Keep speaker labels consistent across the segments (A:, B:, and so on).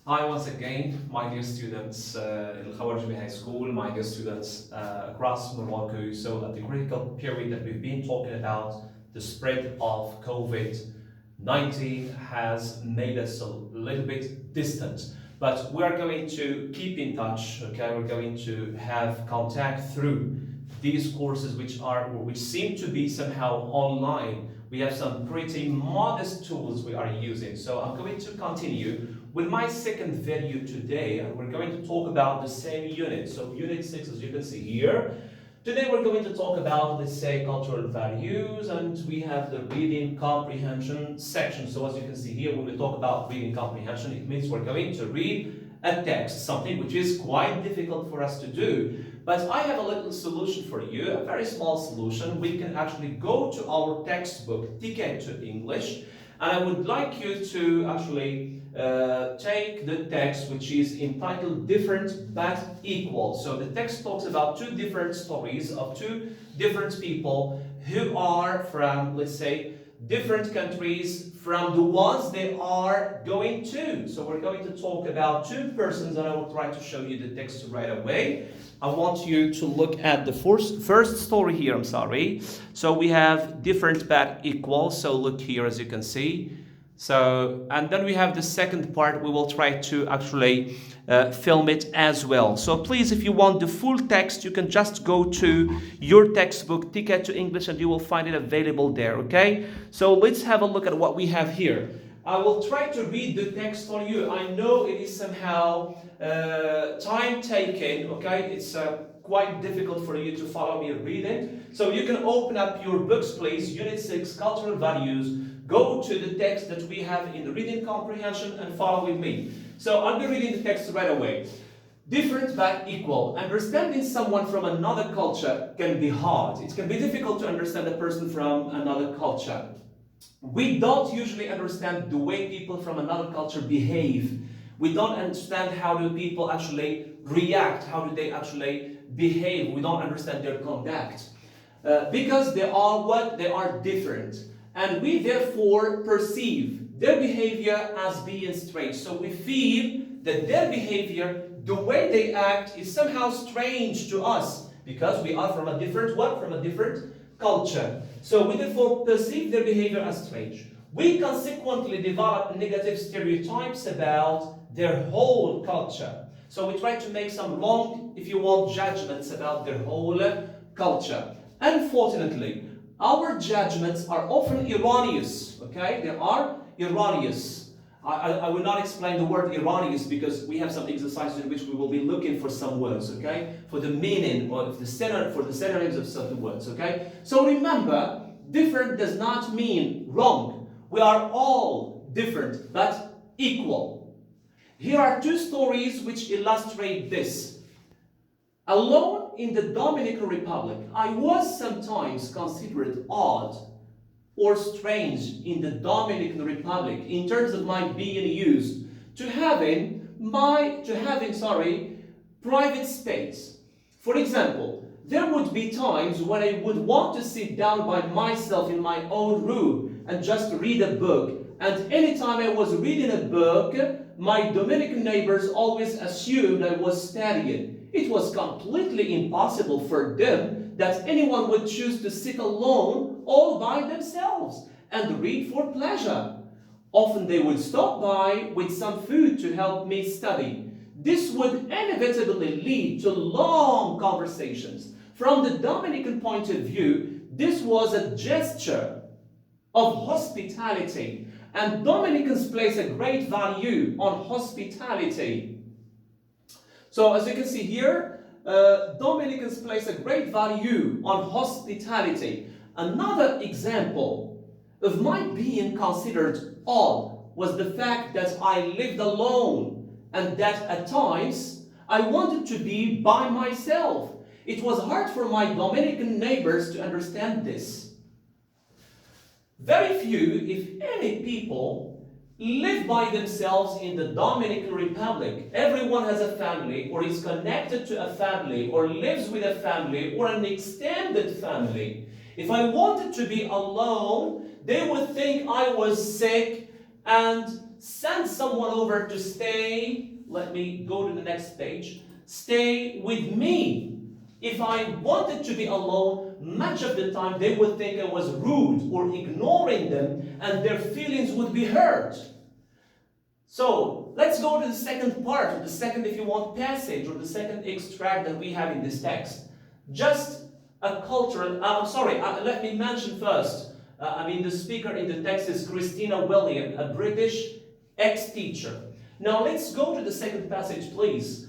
A: Hi once again, my dear students in Khawarjmi High School, my dear students across Morocco. So at the critical period that we've been talking about, the spread of COVID-19 has made us a little bit distant. But we're going to keep in touch, okay? We're going to have contact through these courses which seem to be somehow online. We have some pretty modest tools we are using. So I'm going to continue with my second video today, and we're going to talk about the same unit. So unit 6, as you can see here. Today we're going to talk about, let's say, cultural values, and we have the reading comprehension section. So as you can see here, when we talk about reading comprehension, it means we're going to read a text, something which is quite difficult for us to do. But I have a little solution for you, a very small solution. We can actually go to our textbook, Ticket to English, and I would like you to actually take the text which is entitled Different but Equal. So the text talks about two different stories of two different people who are from, let's say, different countries from the ones they are going to. So we're going to talk about two persons, and I will try to show you the text right away. I want you to look at the first story here, I'm sorry. So we have different but equal. So look here, as you can see. So, and then we have the second part. We will try to actually film it as well. So please, if you want the full text, you can just go to your textbook, Ticket to English, and you will find it available there, okay? So let's have a look at what we have here. I will try to read the text for you. I know it is somehow time-taking, okay? It's quite difficult for you to follow me reading. So you can open up your books, please. Unit 6, Cultural Values. Go to the text that we have in the reading comprehension and follow with me. So I'll be reading the text right away. Different but equal. Understanding someone from another culture can be hard. It can be difficult to understand a person from another culture. We don't usually understand the way people from another culture behave. We don't understand how do people actually react, how do they actually behave. We don't understand their conduct. Because they are what? They are different. And we therefore perceive their behavior as being strange. So we feel that their behavior, the way they act, is somehow strange to us because we are from a different what? From a different culture. So we therefore perceive their behavior as strange. We consequently develop negative stereotypes about their whole culture. So we try to make some wrong, if you want, judgments about their whole culture. Unfortunately, our judgments are often erroneous, okay? They are erroneous. I will not explain the word erroneous because we have some exercises in which we will be looking for some words, okay? For the meaning or for the synonyms of certain words, okay? So remember, different does not mean wrong. We are all different but equal. Here are two stories which illustrate this. Alone in the Dominican Republic, I was sometimes considered odd or strange in the Dominican Republic in terms of my being used to having private space. For example, there would be times when I would want to sit down by myself in my own room and just read a book. And anytime I was reading a book, my Dominican neighbors always assumed I was studying. It was completely impossible for them that anyone would choose to sit alone all by themselves and read for pleasure. Often they would stop by with some food to help me study. This would inevitably lead to long conversations. From the Dominican point of view, this was a gesture of hospitality, and Dominicans place a great value on hospitality. So as you can see here, Dominicans place a great value on hospitality. Another example of my being considered odd was the fact that I lived alone and that at times I wanted to be by myself. It was hard for my Dominican neighbors to understand this. Very few, if any, people live by themselves in the Dominican Republic. Everyone has a family or is connected to a family or lives with a family or an extended family. If I wanted to be alone, they would think I was sick and send someone over to stay, let me go to the next page, stay with me. If I wanted to be alone, much of the time they would think I was rude or ignoring them, and their feelings would be hurt. So let's go to the second part, or the second, if you want, passage, or the second extract that we have in this text. Just a cultural, let me mention first, the speaker in the text is Christina William, a British ex-teacher. Now let's go to the second passage, please.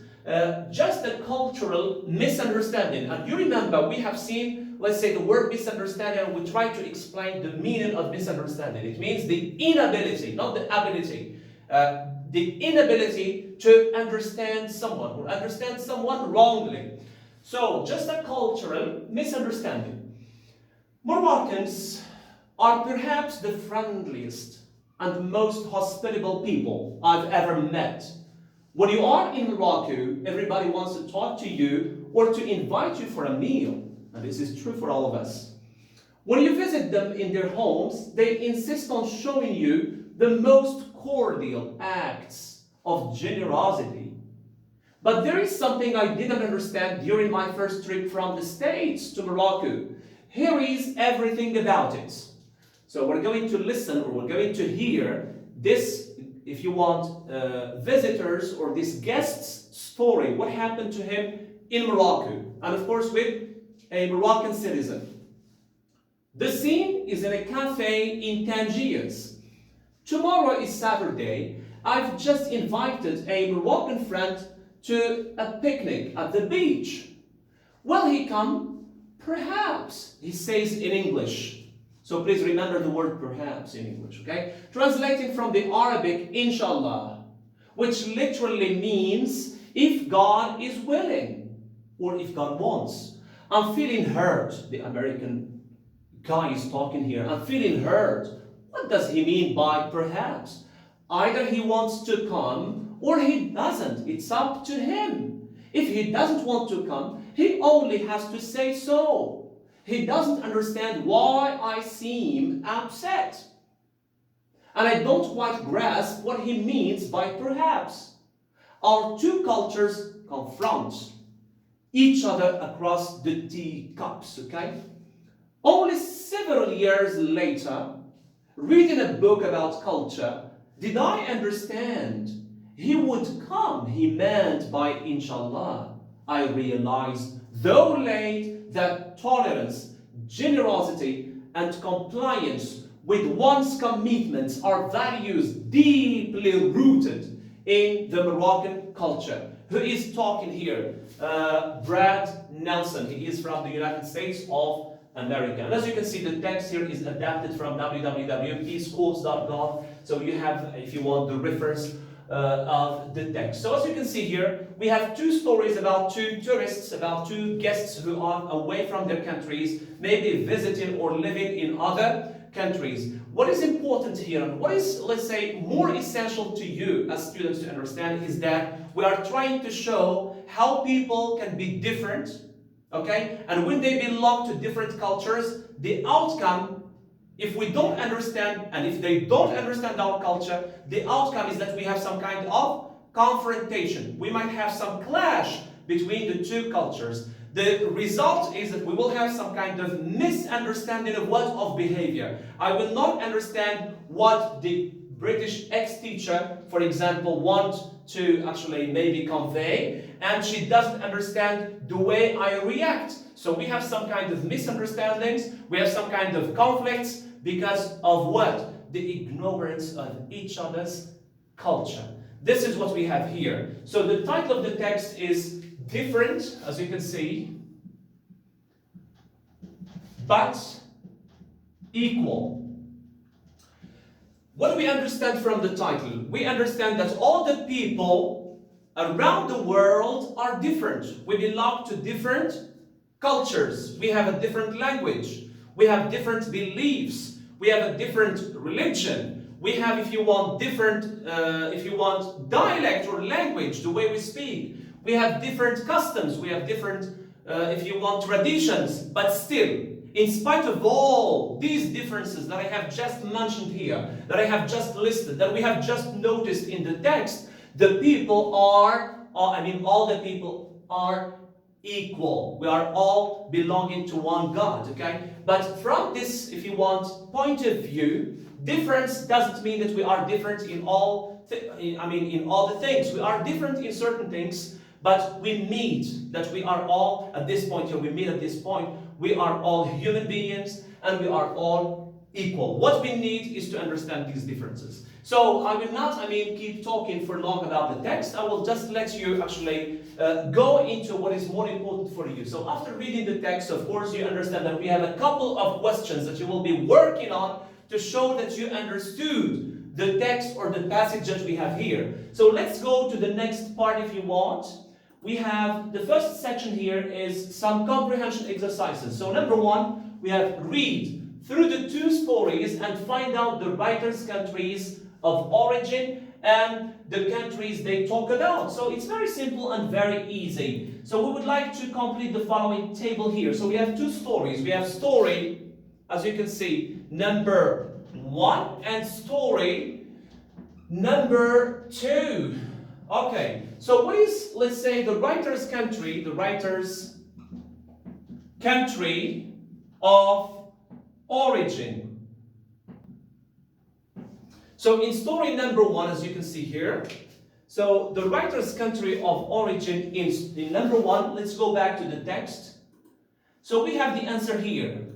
A: Just a cultural misunderstanding. And you remember, we have seen, let's say, the word misunderstanding, and we try to explain the meaning of misunderstanding. It means the inability, not the ability. The inability to understand someone, or understand someone wrongly. So, just a cultural misunderstanding. Moroccans are perhaps the friendliest and most hospitable people I've ever met. When you are in Morocco, everybody wants to talk to you or to invite you for a meal. And this is true for all of us. When you visit them in their homes, they insist on showing you the most cordial acts of generosity. But there is something I didn't understand during my first trip from the States to Morocco. Here is everything about it. So we're going to listen, or we're going to hear this, if you want, visitors or this guest's story, what happened to him in Morocco, and of course with a Moroccan citizen. The scene is in a cafe in Tangiers. Tomorrow is Saturday. I've just invited a Moroccan friend to a picnic at the beach. Will he come? Perhaps, he says in English. So please remember the word perhaps in English, okay? Translating from the Arabic, inshallah, which literally means if God is willing, or if God wants. I'm feeling hurt, the American guy is talking here. I'm feeling hurt. What does he mean by perhaps? Either he wants to come or he doesn't. It's up to him. If he doesn't want to come, he only has to say so. He doesn't understand why I seem upset. And I don't quite grasp what he means by perhaps. Our two cultures confront each other across the teacups, okay? Only several years later, reading a book about culture, did I understand he would come, he meant by inshallah. I realized, though late, that tolerance, generosity, and compliance with one's commitments are values deeply rooted in the Moroccan culture. Who is talking here? Brad Nelson. He is from the United States of America. And as you can see, the text here is adapted from www.eschools.gov. So you have, if you want, the reference of the text. So as you can see here, we have two stories about two tourists, about two guests who are away from their countries, maybe visiting or living in other countries. What is important here, and what is, let's say, more essential to you as students to understand, is that we are trying to show how people can be different, okay? And when they belong to different cultures, the outcome, if we don't understand, and if they don't understand our culture, the outcome is that we have some kind of confrontation. We might have some clash between the two cultures. The result is that we will have some kind of misunderstanding of behavior. I will not understand what the British ex-teacher, for example, wants to actually maybe convey, and she doesn't understand the way I react. So we have some kind of misunderstandings, we have some kind of conflicts because of what? The ignorance of each other's culture. This is what we have here. So the title of the text is different, as you can see, but equal. What do we understand from the title? We understand that all the people around the world are different. We belong to different cultures. We have a different language. We have different beliefs. We have a different religion. We have, if you want, different, dialect or language, the way we speak. We have different customs. We have different, if you want, traditions. But still, in spite of all these differences that I have just mentioned here, that I have just listed, that we have just noticed in the text, the people all the people are equal. We are all belonging to one God, okay? But from this, if you want, point of view, difference doesn't mean that we are different in all the things. We are different in certain things, but we meet that we are all at this point here. We meet at this point. We are all human beings, and we are all equal. What we need is to understand these differences. So I will not, keep talking for long about the text. I will just let you actually go into what is more important for you. So after reading the text, of course, you understand that we have a couple of questions that you will be working on to show that you understood the text or the passage that we have here. So let's go to the next part if you want. We have the first section here is some comprehension exercises. So number one, we have read through the two stories and find out the writers' countries of origin and the countries they talk about. So it's very simple and very easy. So we would like to complete the following table here. So we have two stories. We have story, as you can see, number 1 and story number 2. Okay, so what is, let's say, the writer's country of origin? So in story number 1, as you can see here, so the writer's country of origin in number 1, let's go back to the text. So we have the answer here.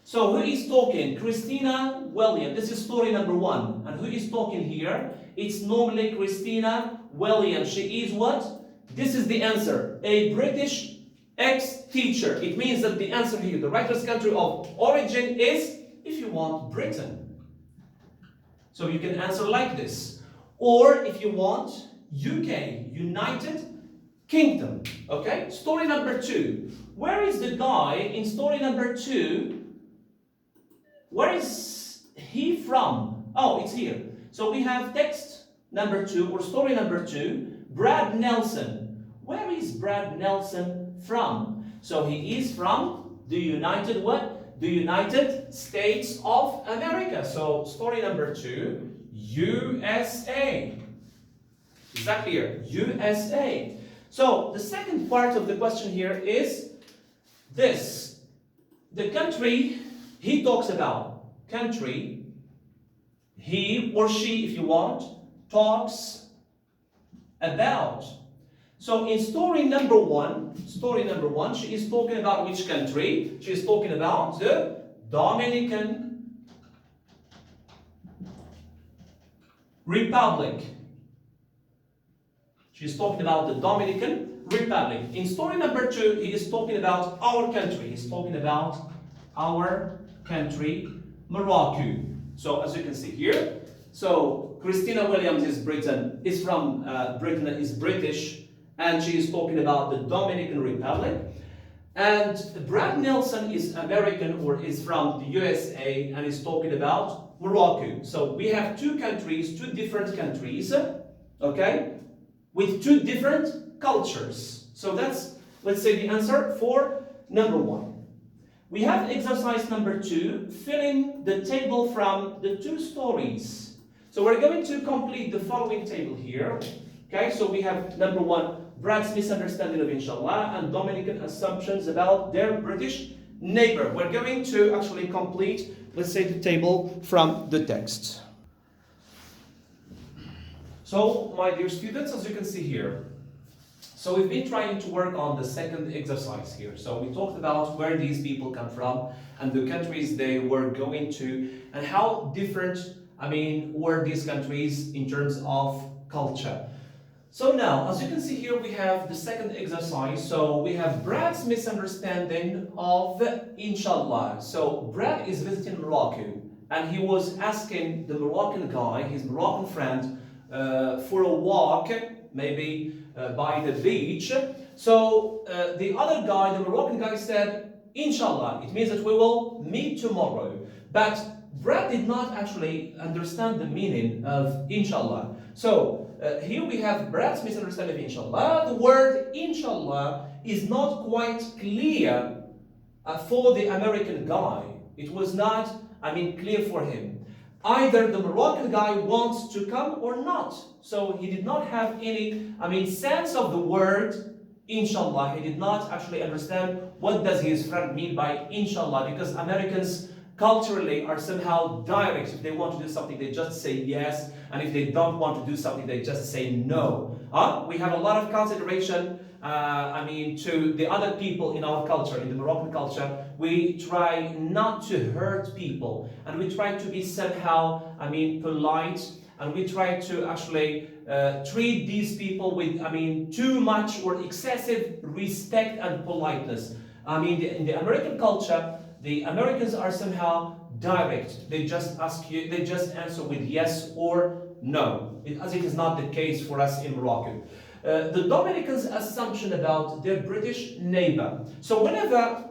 A: So who is talking? Christina William. This is story number 1. And who is talking here? It's normally Christina William. She is what? This is the answer. A British ex-teacher. It means that the answer here, the writer's country of origin is, if you want, Britain. So you can answer like this. Or if you want, UK, United Kingdom. Okay? Story number 2. Where is the guy in story number 2? Where is he from? Oh, it's here. So we have text number 2 or story number 2. Brad Nelson. Where is Brad Nelson from? So he is from the United what? The United States of America. So story number 2, USA. Is that clear? USA. So the second part of the question here is this. The country he talks about. Country, he or she, if you want, talks about. So in story number 1, she is talking about which country? She is talking about the Dominican Republic. She's talking about the Dominican Republic. In story number 2, he is talking about our country. He's talking about our country, Morocco. So as you can see here, so Christina Williams is British, and she is talking about the Dominican Republic. And Brad Nelson is American or is from the USA and is talking about Morocco. So we have two different countries, okay, with two different cultures. So that's, let's say, the answer for number 1. We have exercise number 2, fill in the table from the two stories. So we're going to complete the following table here. Okay, so we have number 1, Brad's misunderstanding of Inshallah, and Dominican assumptions about their British neighbor. We're going to actually complete, let's say, the table from the text. So, my dear students, as you can see here, so we've been trying to work on the second exercise here. So we talked about where these people come from and the countries they were going to and how different, were these countries in terms of culture. So now, as you can see here, we have the second exercise. So we have Brad's misunderstanding of Inshallah. So Brad is visiting Morocco and he was asking the Moroccan guy, his Moroccan friend, for a walk, maybe by the beach. So the other guy, the Moroccan guy, said, Inshallah. It means that we will meet tomorrow. But Brad did not actually understand the meaning of Inshallah. So here we have Brad's misunderstanding of Inshallah. The word Inshallah is not quite clear for the American guy, it was not, clear for him. Either the Moroccan guy wants to come or not. So he did not have any, sense of the word inshallah. He did not actually understand what does his friend mean by inshallah, because Americans culturally are somehow direct. If they want to do something, they just say yes, and if they don't want to do something, they just say no. We have a lot of consideration to the other people in our culture, in the Moroccan culture. We try not to hurt people, and we try to be somehow, polite, and we try to actually treat these people with, too much or excessive respect and politeness. In the American culture, the Americans are somehow direct. They just ask you, they just answer with yes or no, as it is not the case for us in Morocco. The Dominicans' assumption about their British neighbor. So whenever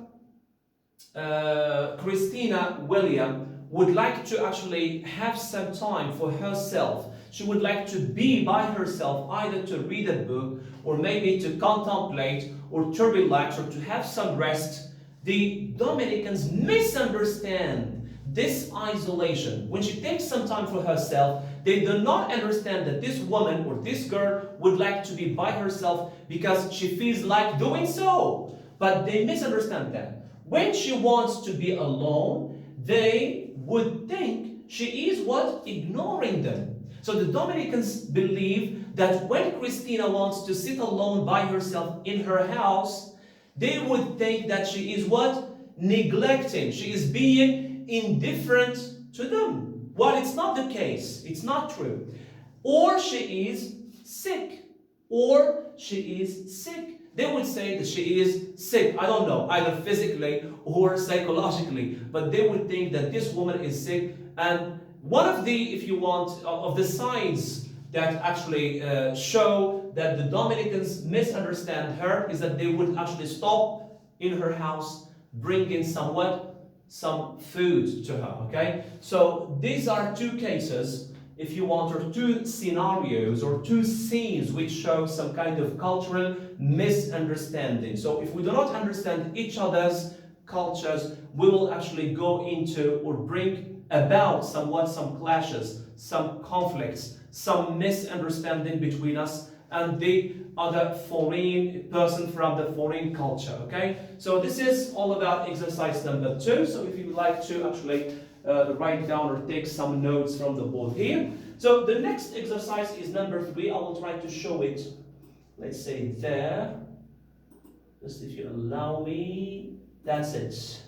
A: Christina William would like to actually have some time for herself, she would like to be by herself, either to read a book or maybe to contemplate or to relax or to have some rest. The Dominicans misunderstand this isolation. When she takes some time for herself, they do not understand that this woman or this girl would like to be by herself because she feels like doing so. But they misunderstand that. When she wants to be alone, they would think she is what? Ignoring them. So the Dominicans believe that when Christina wants to sit alone by herself in her house, they would think that she is what? Neglecting. She is being indifferent to them. Well, it's not the case. It's not true. Or she is sick. Or she is sick. They would say that she is sick. I don't know, either physically or psychologically. But they would think that this woman is sick. And one of the, if you want, of the signs that actually show that the Dominicans misunderstand her is that they would actually stop in her house, bring in some food to her, okay? So these are two cases, if you want, or two scenarios or two scenes which show some kind of cultural misunderstanding. So if we do not understand each other's cultures, we will actually go into or bring about some clashes, some conflicts, some misunderstanding between us and the other foreign person from the foreign culture, okay? So this is all about exercise number 2. So if you would like to actually write down or take some notes from the board here. So the next exercise is number 3. I will try to show it, let's say there. Just if you allow me, that's it.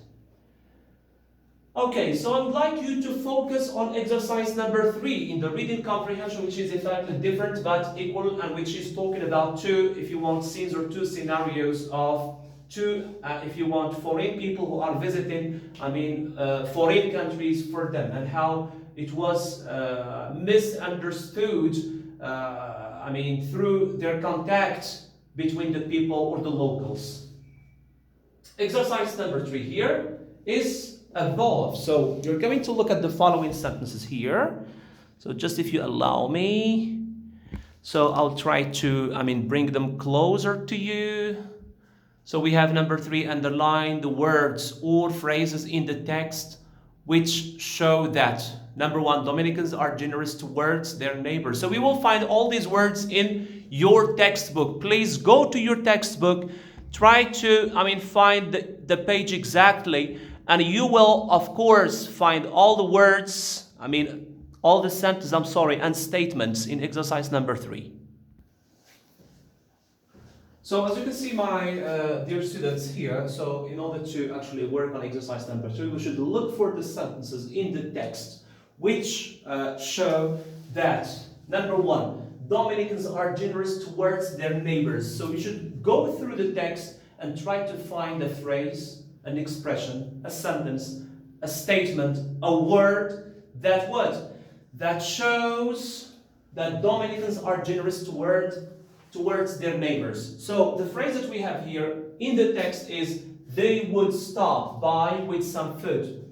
A: Okay, so I would like you to focus on exercise number 3 in the reading comprehension, which is in fact different but equal, and which is talking about two, if you want, scenes or two scenarios of two, if you want, foreign people who are visiting, foreign countries for them, and how it was misunderstood, through their contact between the people or the locals. Exercise number 3 here is above. So you're going to look at the following sentences here. So just if you allow me. So I'll try to, bring them closer to you. So we have number 3, underline the words or phrases in the text which show that. Number 1, Dominicans are generous towards their neighbors. So we will find all these words in your textbook. Please go to your textbook. Try to, find the page exactly. And you will, of course, find all the words, all the sentences, and statements in exercise number 3. So as you can see, my dear students here, so in order to actually work on exercise number 3, we should look for the sentences in the text which show that, number 1, Dominicans are generous towards their neighbors. So you should go through the text and try to find a phrase, an expression, a sentence, a statement, a word that what? That shows that Dominicans are generous towards their neighbors. So the phrase that we have here in the text is they would stop by with some food.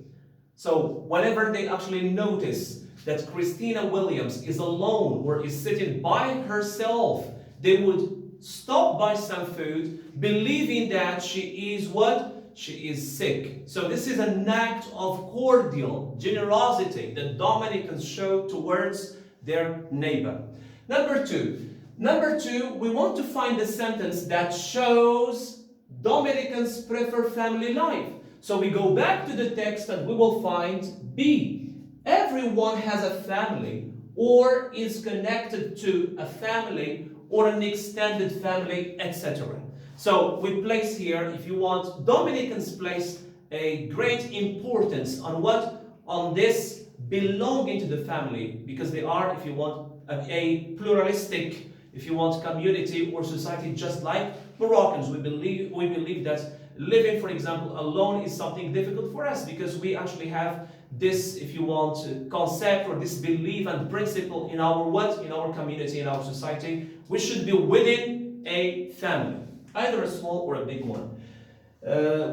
A: So whenever they actually notice that Christina Williams is alone or is sitting by herself, they would stop by some food, believing that she is what? She is sick. So this is an act of cordial generosity that Dominicans show towards their neighbor. Number two, we want to find a sentence that shows Dominicans prefer family life. So we go back to the text and we will find B. Everyone has a family or is connected to a family or an extended family, etc. So we place here, if you want, Dominicans place a great importance on what? On this belonging to the family, because they are, if you want, a pluralistic, if you want, community or society, just like Moroccans. We believe that living, for example, alone is something difficult for us, because we actually have this, if you want, concept or this belief and principle in our what? In our community, in our society. We should be within a family, either a small or a big one.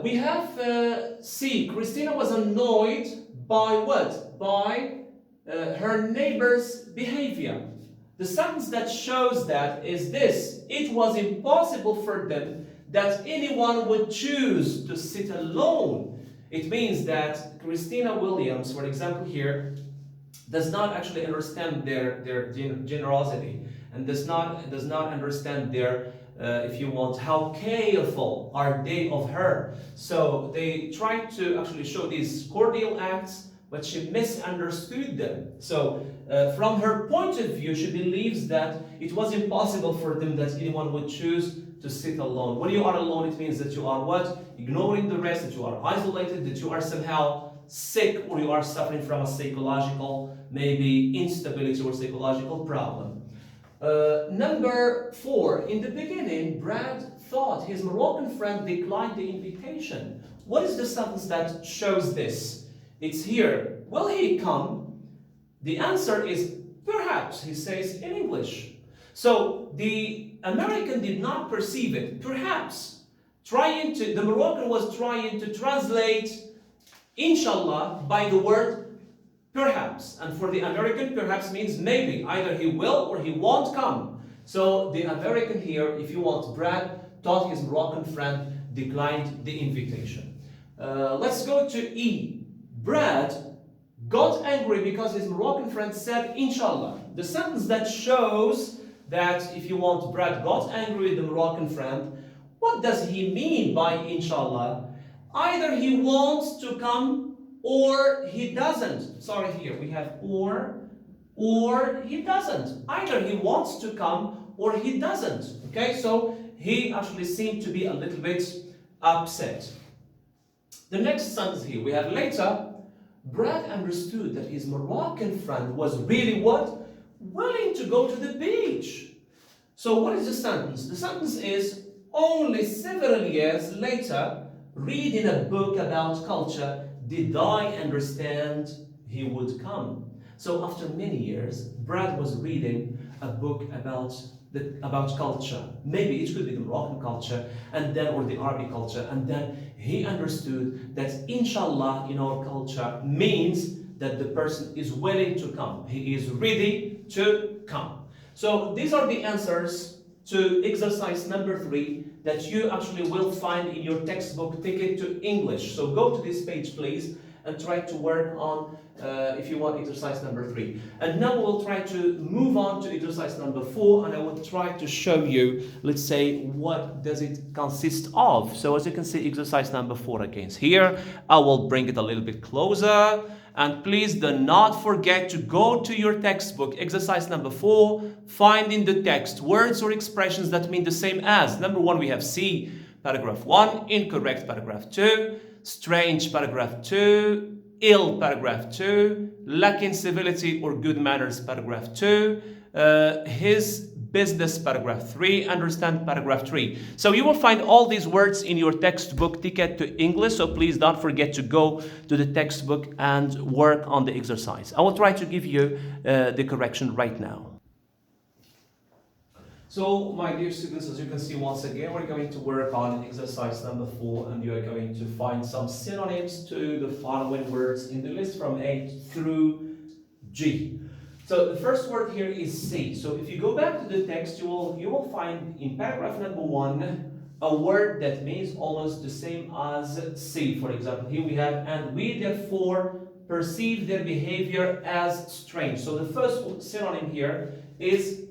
A: We have C. Christina was annoyed by what? By her neighbor's behavior. The sentence that shows that is this: it was impossible for them that anyone would choose to sit alone. It means that Christina Williams, for example, here, does not actually understand their generosity, and does not understand their, if you want, how careful are they of her. So they try to actually show these cordial acts, but she misunderstood them. So from her point of view, she believes that it was impossible for them that anyone would choose to sit alone. When you are alone, it means that you are what? Ignoring the rest, that you are isolated, that you are somehow sick, or you are suffering from a psychological, maybe instability or psychological problem. Number 4, in the beginning, Brad thought his Moroccan friend declined the invitation. What is the sentence that shows this? It's here. Will he come? The answer is perhaps, he says in English. So the American did not perceive it. Perhaps. The Moroccan was trying to translate inshallah by the word perhaps. And for the American, perhaps means maybe. Either he will or he won't come. So the American here, if you want, Brad thought his Moroccan friend declined the invitation. Let's go to E. Brad got angry because his Moroccan friend said inshallah. The sentence that shows that, if you want, Brad got angry with the Moroccan friend, what does he mean by inshallah? Either he wants to come or he doesn't. Sorry, here we have or he doesn't. Either he wants to come or he doesn't. Okay, so he actually seemed to be a little bit upset. The next sentence here, we have later, Brad understood that his Moroccan friend was really what? Willing to go to the beach. So what is the sentence? The sentence is, only several years later, reading a book about culture, did I understand he would come. So after many years, Brad was reading a book about culture. Maybe it could be the Moroccan culture, and then, or the Arabic culture, and then he understood that inshallah in our culture means that the person is willing to come. He is ready to come. So these are the answers to exercise number 3 that you actually will find in your textbook Ticket to English. So go to this page, please, and try to work on, if you want, exercise number 3. And now we'll try to move on to exercise number 4, and I will try to show you, let's say, what does it consist of. So as you can see, exercise number 4 again. Here, I will bring it a little bit closer. And please do not forget to go to your textbook, exercise number 4, find in the text words or expressions that mean the same as. Number 1, we have C, paragraph 1, incorrect, paragraph 2, strange, paragraph 2, ill, paragraph 2, lacking civility or good manners, paragraph 2, his business, paragraph 3, understand, paragraph 3. So you will find all these words in your textbook Ticket to English, so please don't forget to go to the textbook and work on the exercise. I will try to give you the correction right now. So, my dear students, as you can see, once again, we're going to work on exercise number 4, and you are going to find some synonyms to the following words in the list from A through G. So the first word here is C. So if you go back to the text, you will find in paragraph number 1 a word that means almost the same as see. For example, here we have, and we therefore perceive their behavior as strange. So the first synonym here is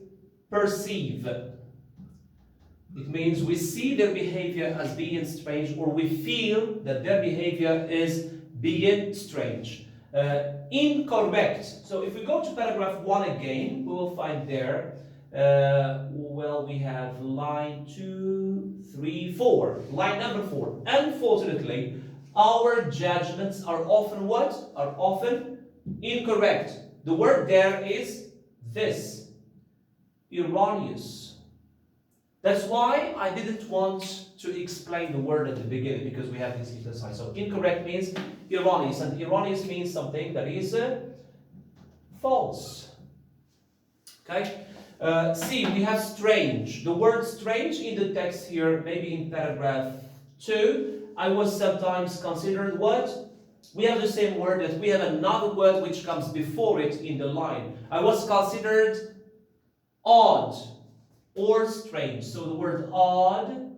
A: perceive. It means we see their behavior as being strange, or we feel that their behavior is being strange. Incorrect. So if we go to paragraph 1 again, we will find there, well, we have line 2, 3, 4. Line number 4. Unfortunately, our judgments are often what? Are often incorrect. The word there is this. Erroneous. That's why I didn't want to explain the word at the beginning, because we have this exercise. So incorrect means erroneous, and erroneous means something that is false. Okay? See, we have strange. The word strange in the text here, maybe in paragraph 2, I was sometimes considered what? We have the same word, that we have another word which comes before it in the line. I was considered odd or strange. So the word odd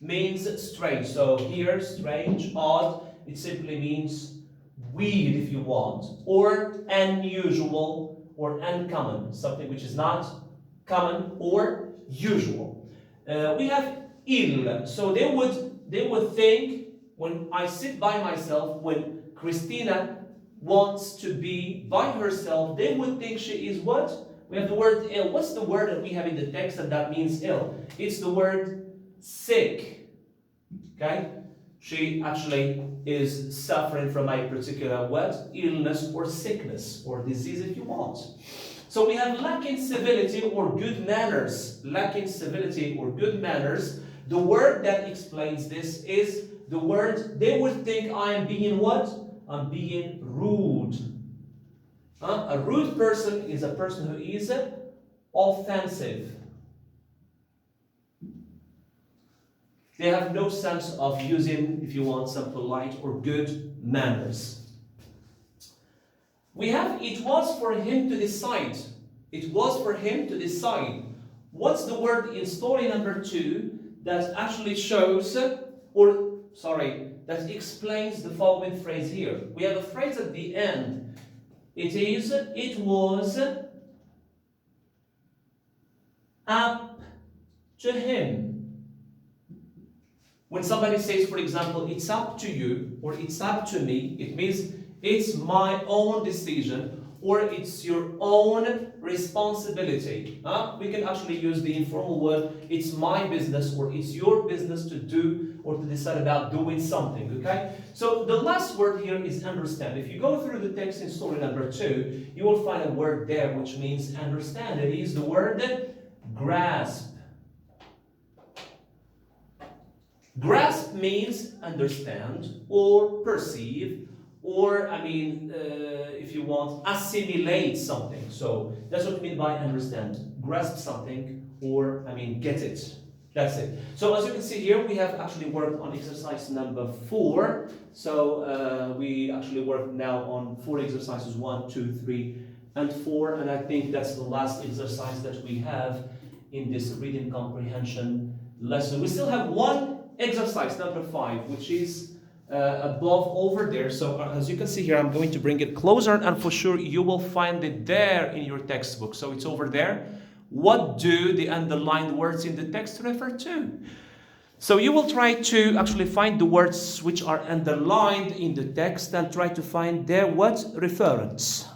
A: means strange. So here, strange, odd, it simply means weird if you want, or unusual or uncommon, something which is not common or usual. We have ill. So they would think, when I sit by myself, when Christina wants to be by herself, they would think she is what? We have the word ill. What's the word that we have in the text that means ill? It's the word sick. Okay? She actually is suffering from a particular what? Illness or sickness or disease if you want. So we have lacking civility or good manners. Lacking civility or good manners. The word that explains this is the word, they would think I am being what? I'm being rude. A rude person is a person who is offensive. They have no sense of using, if you want, some polite or good manners. We have, it was for him to decide. It was for him to decide. What's the word in story number 2 that actually shows, that explains the following phrase here? We have a phrase at the end. It was up to him. When somebody says, for example, it's up to you, or it's up to me, it means it's my own decision, or it's your own responsibility. We can actually use the informal word, it's my business, or it's your business to do or to decide about doing something, okay? So the last word here is understand. If you go through the text in story number 2, you will find a word there which means understand. It is the word grasp. Grasp means understand or perceive, or, if you want, assimilate something. So that's what we mean by understand. Grasp something, or, get it. That's it. So as you can see here, we have actually worked on exercise number 4. So we actually worked now on 4 exercises, 1, 2, 3, and 4. And I think that's the last exercise that we have in this reading comprehension lesson. We still have one exercise, number 5, which is above over there. So as you can see here, I'm going to bring it closer, and for sure you will find it there in your textbook. So it's over there. What do the underlined words in the text refer to? So you will try to actually find the words which are underlined in the text and try to find their what reference.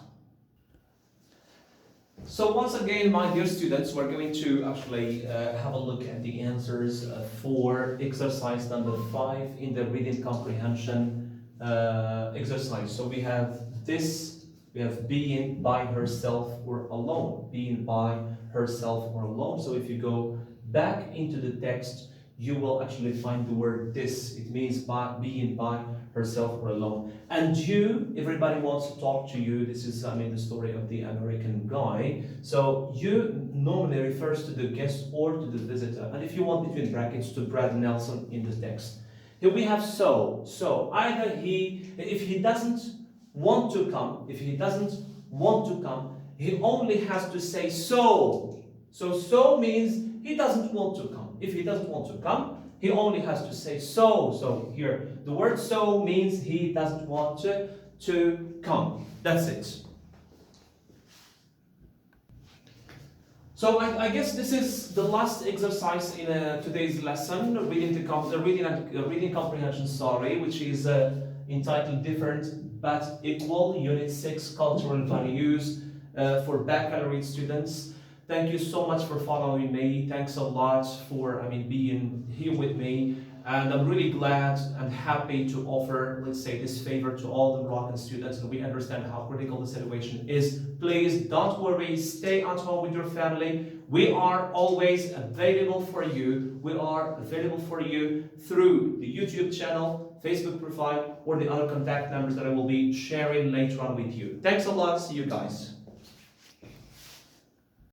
A: So once again, my dear students, we're going to actually have a look at the answers for exercise number 5 in the reading comprehension exercise. So we have this, we have being by herself or alone, being by herself or alone. So if you go back into the text, you will actually find the word this. It means being by herself or alone. And you, everybody wants to talk to you. This is, the story of the American guy. So you normally refers to the guest or to the visitor. And if you want between brackets, to Brad Nelson in the text. Here we have so. So either if he doesn't want to come, he only has to say so. So means he doesn't want to come. If he doesn't want to come, he only has to say so. So here, the word so means he doesn't want to come. That's it. So I guess this is the last exercise in today's lesson, reading comprehension, which is entitled Different but Equal, Unit 6, Cultural Values for baccalaureate students. Thank you so much for following me. Thanks a lot for being here with me. And I'm really glad and happy to offer, let's say, this favor to all the Moroccan students, and we understand how critical the situation is. Please don't worry, stay at home with your family. We are always available for you. We are available for you through the YouTube channel, Facebook profile, or the other contact numbers that I will be sharing later on with you. Thanks a lot. See you guys.